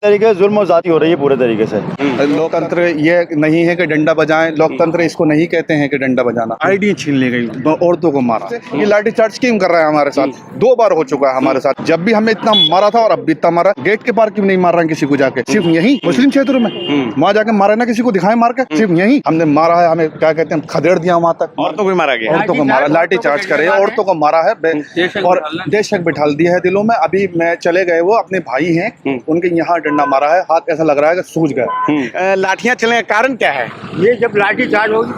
तरीके से जुल्म और ज्यादती हो रही है पूरे तरीके से। लोकतंत्र ये नहीं है कि डंडा बजाएं, लोकतंत्र इसको नहीं कहते हैं कि डंडा बजाना। आईडी छीन ली गई, औरतों को मारा, ये लाठी चार्ज स्कीम कर रहा है हमारे साथ, 2 बार हो चुका है हमारे साथ। जब भी हमें इतना मारा था और अब भी इतना मारा। गेट के पार क्यों नहीं मार रहे हैं किसी को जाके, सिर्फ यही मुस्लिम क्षेत्रों में वहाँ जाके मारे ना, किसी को दिखाए मार के, सिर्फ यही हमने मारा है। हमें क्या कहते हैं, खदेड़ दिया वहाँ तक। औरतों को मारा गया, औरतों को मारा, लाठी चार्ज करे, औरतों को मारा है और देशक बिठाल दिया है दिलों में। अभी मैं चले गए, वो अपने भाई हैं, उनके यहाँ डंडा मारा है, हाथ ऐसा लग रहा है कि सूज गया। लाठियां चलने का कारण क्या है? ये जब लाठी चार्ज होगी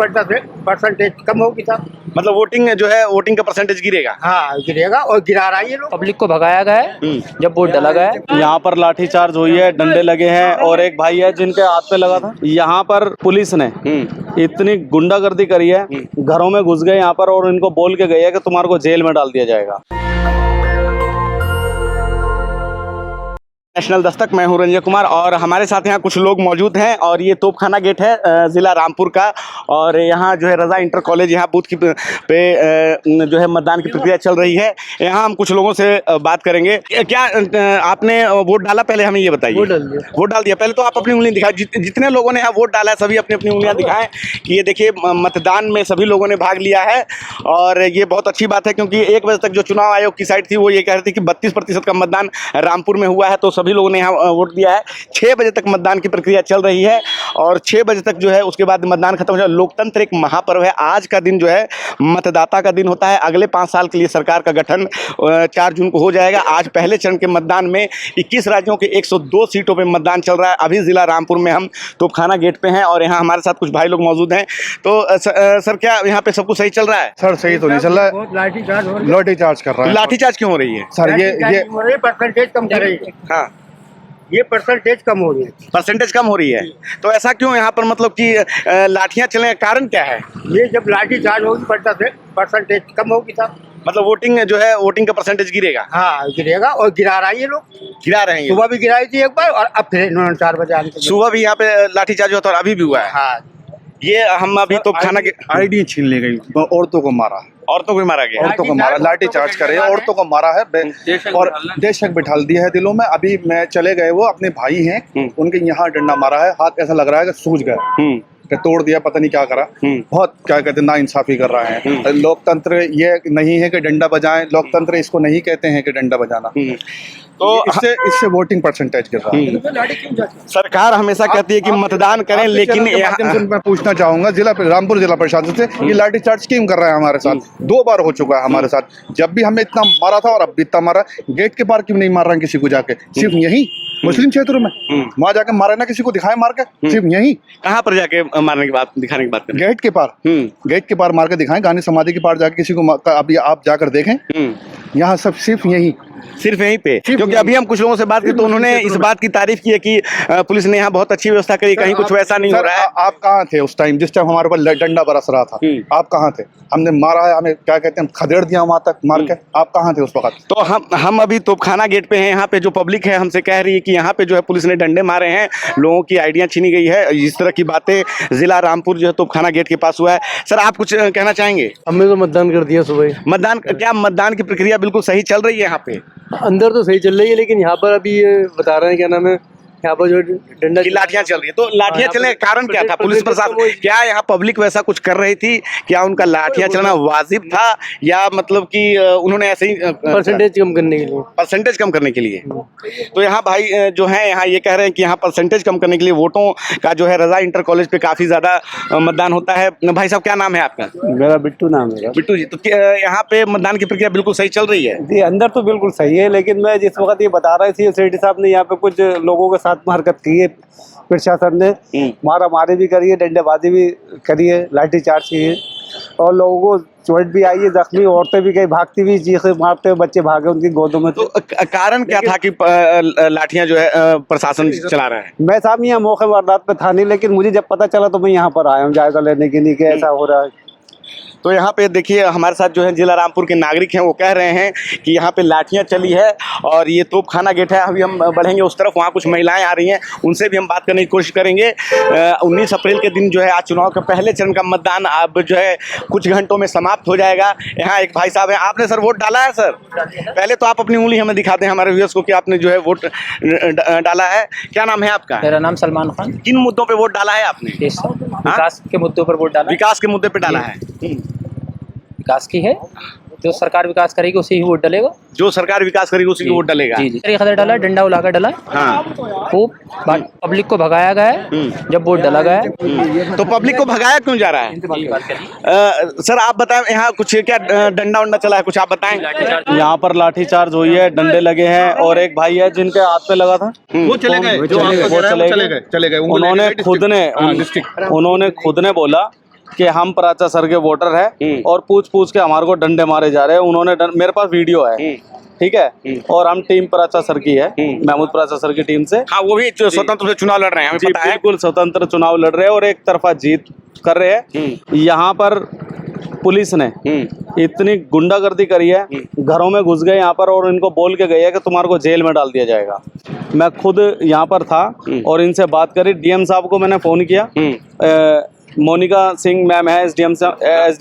परसेंटेज कम होगी साहब, मतलब वोटिंग जो है, वोटिंग का परसेंटेज गिरेगा। हाँ गिरेगा और गिरा रहा है ये लोग। पब्लिक को भगाया गया है जब वोट डाला गया है। यहाँ पर लाठी चार्ज हुई है, डंडे लगे हैं और एक भाई है जिनके हाथ पे लगा था। यहाँ पर पुलिस ने इतनी गुंडागर्दी करी है, घरों में घुस गए यहाँ पर और इनको बोल के गए है कि तुम्हारे को जेल में डाल दिया जाएगा। नेशनल दस्तक, मैं हूं रंजय कुमार और हमारे साथ यहाँ कुछ लोग मौजूद हैं और ये तोपखाना गेट है ज़िला रामपुर का। और यहाँ जो है रज़ा इंटर कॉलेज, यहाँ बूथ की पे जो है मतदान की प्रक्रिया चल रही है। यहाँ हम कुछ लोगों से बात करेंगे। क्या आपने वोट डाला? पहले हमें ये बताइए। वोट डाल दिया। पहले तो आप अपनी उंगली दिखाएं। जितने लोगों ने यहाँ वोट डाला है सभी अपनी अपनी उंगलियाँ दिखाएं कि ये देखिए मतदान में सभी लोगों ने भाग लिया है। और ये बहुत अच्छी बात है क्योंकि 1 बजे तक जो चुनाव आयोग की साइड थी वो ये कह रही थी कि 32% का मतदान रामपुर में हुआ है, तो सभी लोगों ने यहाँ वोट दिया है। 6 बजे तक मतदान की प्रक्रिया चल रही है और 6 बजे तक जो है उसके बाद मतदान खत्म हो जाए। लोकतंत्र एक महापर्व है। आज का दिन जो है मतदाता का दिन होता है। अगले 5 साल के लिए सरकार का गठन 4 जून को हो जाएगा। आज पहले चरण के मतदान में 21 राज्यों के 102 सीटों पर मतदान चल रहा है। अभी जिला रामपुर में हम तोपखाना गेट पे हैं और यहाँ हमारे साथ कुछ भाई लोग मौजूद हैं। तो सर क्या यहाँ पे सब कुछ सही चल रहा है? सर सही तो नहीं चल रहा है, लाठी चार्ज कर रहा है। लाठी चार्ज क्यों हो रही है सर? ये परसेंटेज कम कर रही है। हाँ, ये परसेंटेज कम हो रही है। परसेंटेज कम हो रही है। तो ऐसा क्यों यहाँ पर, मतलब कि लाठियां चलने का कारण क्या है? ये जब लाठी चार्ज होगी परसेंटेज कम होगी साहब, मतलब वोटिंग जो है, वोटिंग का परसेंटेज गिरेगा। हाँ गिरेगा और गिरा रहा है ये लोग। गिरा रहे हैं। सुबह भी गिराई थी एक बार और अब फिर इन्होंने 4 बजे आने के सुबह भी यहाँ पे लाठी चार्ज हुआ था और अभी भी हुआ है। हाँ ये हम अभी तो खाना के आईडी छीन ली गई, औरतों को मारा, औरतों को भी मारा गया। औरतों को मारा, लाठी चार्ज करे, औरतों को मारा है और देशक बिठाल दिया है दिलों में। अभी मैं चले गए, वो अपने भाई हैं, उनके यहाँ डंडा मारा है, हाथ ऐसा लग रहा है कि सूज गया, तोड़ दिया, पता नहीं क्या करा। बहुत क्या कहते हैं, नाइंसाफी कर रहा है। लोकतंत्र ये नहीं है कि डंडा बजाएं, लोकतंत्र इसको नहीं कहते हैं कि डंडा बजाना। तो इससे वोटिंग परसेंटेज गिर रहा है। सरकार हमेशा कहती है कि मतदान करें, लेकिन मैं पूछना चाहूंगा रामपुर जिला प्रशासन से, ये लाठी चार्ज स्कीम कर रहा है हमारे साथ, 2 बार हो चुका है हमारे साथ। जब भी हमें इतना मारा था और अब भी इतना मारा। गेट के पार क्यों नहीं मार रहे हैं किसी को जाके, सिर्फ यही मुस्लिम क्षेत्रों में वहाँ जाके मारे ना, किसी को दिखाए मार के, सिर्फ यही। कहाँ पर जाके मारने की बात, दिखाने की बात करें? गेट के पार, गेट के पार मार के दिखाएं, गांधी समाधि के पार जाके किसी को अभी आप जाकर देखें। यहाँ सब सिर्फ यहीं पे, क्योंकि अभी हम कुछ लोगों से बात की तो उन्होंने इस बात की तारीफ की है कि पुलिस ने यहाँ बहुत अच्छी व्यवस्था करी, कहीं कुछ वैसा नहीं हो रहा है। आप कहाँ थे उस टाइम, जिस टाइम हमारे ऊपर डंडा बरस रहा था? आप कहाँ थे? हमने मारा है, हमें क्या कहते हैं, खदेड़ दिया वहां तक मार के। आप कहाँ थे उस वक्त? तो हम अभी तोपखाना गेट पे हैं। यहाँ पे जो पब्लिक है हमसे कह रही है कि यहाँ पे जो है पुलिस ने डंडे मारे हैं, लोगों की आइडिया छीनी गई है। इस तरह की बातें जिला रामपुर जो है तोपखाना गेट के पास हुआ है। सर आप कुछ कहना चाहेंगे? हमने तो मतदान कर दिया सुबह। मतदान की प्रक्रिया बिल्कुल सही चल रही है यहाँ पे? अंदर तो सही चल रही है, लेकिन यहाँ पर अभी ये बता रहे हैं, क्या नाम है, यहाँ पर जो डंडा की लाठियां चल रही है। तो लाठियां चलने का कारण क्या था? पुलिस प्रशासन, क्या यहाँ पब्लिक वैसा कुछ कर रही थी? क्या उनका लाठियां चलना वाजिब था या मतलब कि उन्होंने ऐसे ही परसेंटेज कम करने के लिए? परसेंटेज कम करने के लिए। तो यहाँ भाई जो है यहाँ ये कह रहे हैं कि यहाँ परसेंटेज कम करने के लिए वोटों का जो है रज़ा इंटर कॉलेज पे काफी ज्यादा मतदान होता है। भाई साहब क्या नाम है आपका? मेरा बिट्टू नाम है। बिट्टू जी, तो यहाँ पे मतदान की प्रक्रिया बिल्कुल सही चल रही है? जी अंदर तो बिल्कुल सही है, लेकिन मैं जिस वक्त ये बता रहे थे सेठी साहब ने यहाँ पे कुछ लोगों के साथ हरकत की है, प्रशासन ने मारा मारी भी करी है, डंडेबाजी भी करी है, लाठी चार्ज की है और लोगों को चोट भी आई है, जख्मी औरतें भी कहीं भागती भी, चीखे मारते हुए बच्चे भागे उनकी गोदों में। तो कारण क्या था कि लाठियां जो है प्रशासन चला रहा है? मैं साहब यहाँ मौके वारदात पे था नहीं, लेकिन मुझे जब पता चला तो मैं यहाँ पर आया हूँ जायजा लेने के लिए कि ऐसा हो रहा है। तो यहाँ पे देखिए हमारे साथ जो है जिला रामपुर के नागरिक हैं, वो कह रहे हैं कि यहाँ पे लाठियाँ चली है और ये तोपखाना गेट है। अभी हम बढ़ेंगे उस तरफ, वहाँ कुछ महिलाएं आ रही हैं, उनसे भी हम बात करने की कोशिश करेंगे। 19 अप्रैल के दिन जो है आज चुनाव का पहले चरण का मतदान अब जो है कुछ घंटों में समाप्त हो जाएगा। यहाँ एक भाई साहब हैं, आपने सर वोट डाला है? सर पहले तो आप अपनी उंगली हमें दिखा दें हमारे व्यूअर्स को कि आपने जो है वोट डाला है। क्या नाम है आपका? मेरा नाम सलमान खान। किन मुद्दों पे वोट डाला है आपने? विकास के मुद्दों पर वोट डाला। विकास के मुद्दे पे डाला है। विकास की है, जो सरकार विकास करेगी उसी ही वोट डलेगा। जो सरकार विकास करेगी उसी की वोट डलेगा। जी जी। खदर डाला, डंडा उलाकर डाला। हाँ, खूब पब्लिक को भगाया गया है जब वोट डाला गया है। तो पब्लिक को भगाया क्यों जा रहा है? सर आप बताएं, यहाँ कुछ क्या डंडा उंडा चला है, कुछ आप बताएं। यहाँ पर लाठीचार्ज हुई है, डंडे लगे हैं और एक भाई है जिनके हाथ पे लगा था, वो चले गए, जो आपको चले गए। उन्होंने खुद ने बोला कि हम प्राचा सर के वोटर हैं और पूछ के हमारे को डंडे मारे जा रहे हैं। उन्होंने मेरे पास वीडियो है, ठीक है, और हम टीम प्राचा सर की है, महमूद प्राचा सर की टीम से। हाँ, वो भी स्वतंत्र से चुनाव लड़ रहे हैं, हमें पता है। बिल्कुल स्वतंत्र चुनाव लड़ रहे हैं और एक तरफा जीत कर रहे हैं। यहाँ पर पुलिस ने इतनी गुंडागर्दी करी है, घरों में घुस गए यहाँ पर और इनको बोल के गए है कि तुम्हारे को जेल में डाल दिया जाएगा। मैं खुद यहाँ पर था और इनसे बात करी। डीएम साहब को मैंने फोन किया, मोनिका सिंह मैम है एसडीएम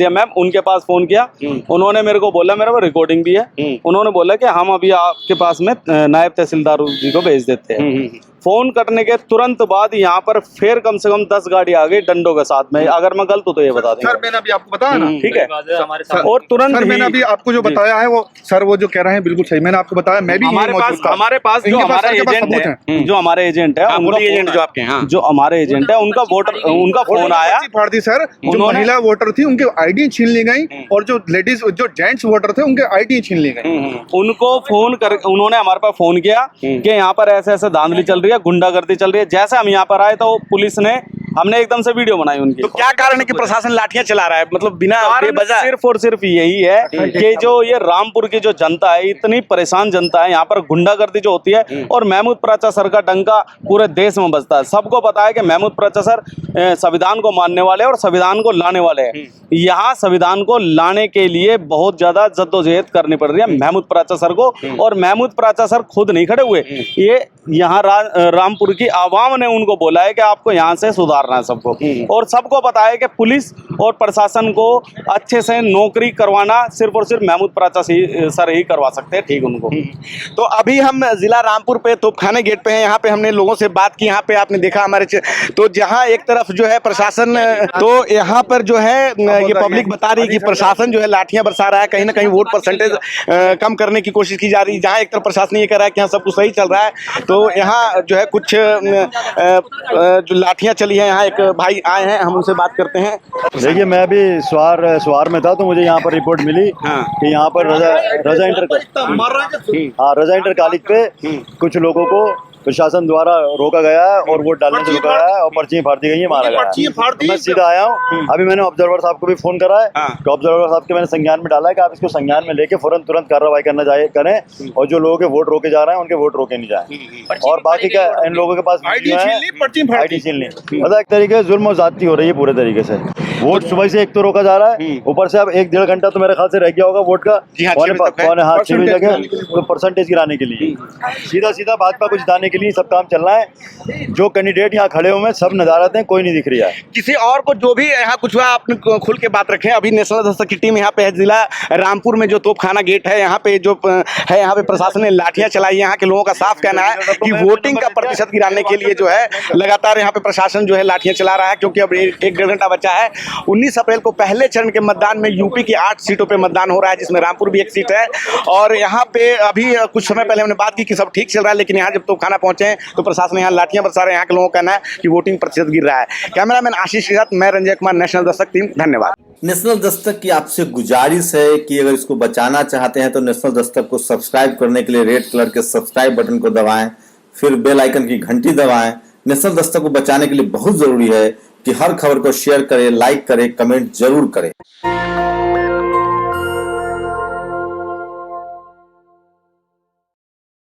मैम, उनके पास फोन किया। उन्होंने मेरे को बोला, मेरे को रिकॉर्डिंग भी है, उन्होंने बोला कि हम अभी आपके पास में नायब तहसीलदार जी को भेज देते हैं। फोन करने के तुरंत बाद यहाँ पर फिर कम से कम 10 गाड़ी आ गई डंडों के साथ में। अगर मैं गलत हूँ तो ये बता दें। सर मैंने अभी आपको बताया ना, ठीक है, और तुरंत सर मैंने अभी आपको जो बताया है वो सर वो जो कह रहे हैं बिल्कुल सही। मैंने आपको बताया, मैं भी हमारे पास जो हमारे एजेंट है, एजेंट जो आपके, हाँ, जो हमारे एजेंट है, उनका फोन आया। फाड़ दी सर, जो महिला वोटर थी उनके आईडी छीन ली गई और जो लेडीज जो जेंट्स वोटर थे उनके आईडी छीन ली गई। उनको फोन कर, उन्होंने हमारे पास फोन किया कि यहाँ पर ऐसे ऐसे धांधली चल रही है, गुंडागर्दी चल रही है। जैसे हम यहाँ पर आए तो पुलिस ने, हमने एकदम से वीडियो बनाई उनकी। तो क्या कारण है कि प्रशासन लाठियां चला रहा है, मतलब बिना बेवजह? सिर्फ और सिर्फ यही है कि जो ये रामपुर की जो जनता है, इतनी परेशान जनता है, यहाँ पर गुंडागर्दी जो होती है और महमूद प्राचा सर का डंका पूरे देश में बजता है। सबको पता है कि महमूद प्राचा सर संविधान को मानने वाले और संविधान को लाने वाले हैं। यहाँ संविधान को लाने के लिए बहुत ज्यादा जद्दोजहद करनी पड़ रही है महमूद प्राचा सर को, और महमूद प्राचा सर खुद नहीं खड़े हुए। ये यहाँ रामपुर की आवाम ने उनको बोला है कि आपको यहाँ से सुधारना है सबको, और सबको पता है कि पुलिस और प्रशासन को अच्छे से नौकरी करवाना सिर्फ और सिर्फ महमूद प्राचा सर ही करवा सकते हैं, ठीक उनको। तो अभी हम जिला रामपुर पे तोपखाने गेट पे हैं। यहाँ पे हमने लोगों से बात की। यहाँ पे आपने देखा हमारे तो जहाँ एक तरफ जो है प्रशासन, तो यहाँ पर जो है ये पब्लिक बता रही है कि प्रशासन जो है लाठियां बरसा रहा है, कहीं ना कहीं वोट परसेंटेज कम करने की कोशिश की जा रही है। जहाँ एक तरफ प्रशासन ये कह रहा है कि यहाँ सब कुछ सही चल रहा है, तो यहाँ जो है कुछ जो लाठियां चली है। यहाँ एक भाई आए हैं, हम उनसे बात करते हैं। देखिए, मैं अभी स्वार में था तो मुझे यहाँ पर रिपोर्ट मिली कि यहाँ पर रजा इंटर कॉलेज पे कुछ लोगों को प्रशासन द्वारा रोका गया है और वोट डालने से रोका है और पर्चियां फाड़ दी गई है, मारा गया है। मैं सीधा आया हूँ, अभी मैंने ऑब्जर्वर साहब को भी फोन करा है, तो ऑब्जर्वर साहब के मैंने संज्ञान में डाला है कि आप इसको संज्ञान में लेके तुरंत कार्रवाई करें और जो लोगों के वोट रोके जा रहे हैं उनके वोट रोके नहीं जाए। और बाकी क्या, इन लोगों के पास आईडी छीन ली, मतलब एक तरीके से जुल्म और ज्यादती हो रही है पूरे तरीके से। वोट सुबह से एक तो रोका जा रहा है, ऊपर से अब 1-1.5 घंटा तो मेरे ख्याल से रह गया होगा वोट का, 6 बजे तक तो परसेंटेज गिराने के लिए, सीधा भाजपा को जिताने के लिए सब काम चल रहा है। जो कैंडिडेट यहाँ खड़े हुए हैं सब नदारत हैं, कोई नहीं दिख रहा है। किसी और को जो भी यहाँ कुछ हुआ आपने खुल के बात रखें। अभी नेशनल दस्तक की टीम यहाँ पे है, जिला रामपुर में जो तोपखाना गेट है यहाँ पे जो है, यहाँ पे प्रशासन ने लाठियां चलाई। यहाँ के लोगों का साफ कहना है कि वोटिंग का प्रतिशत गिराने के लिए जो है लगातार यहाँ पे प्रशासन जो है लाठियां चला रहा है, क्योंकि अब 1-1.5 घंटा बचा है। 19 अप्रैल को पहले चरण के मतदान में यूपी की 8 सीटों पे मतदान हो रहा है, जिसमें रामपुर भी एक सीट है। और यहाँ पे अभी कुछ समय पहले हमने बात की कि सब ठीक चल रहा है, लेकिन यहाँ जब तोपखाना पहुंचे हैं तो प्रशासन यहाँ लाठियां बरसा रहे हैं। यहाँ के लोगों का कहना है कि वोटिंग प्रतिशत गिर रहा है। कैमरामैन आशीष के साथ मैं रंजय कुमार, नेशनल दस्तक टीम, धन्यवाद। नेशनल दस्तक की आपसे गुजारिश है कि अगर इसको बचाना चाहते हैं तो नेशनल दस्तक को सब्सक्राइब करने के लिए रेड कलर के सब्सक्राइब बटन को दबाएं, फिर बेल आइकन की घंटी दबाएं। नेशनल दस्तक को बचाने के लिए बहुत जरूरी है कि हर खबर को शेयर करें, लाइक करें, कमेंट जरूर करें।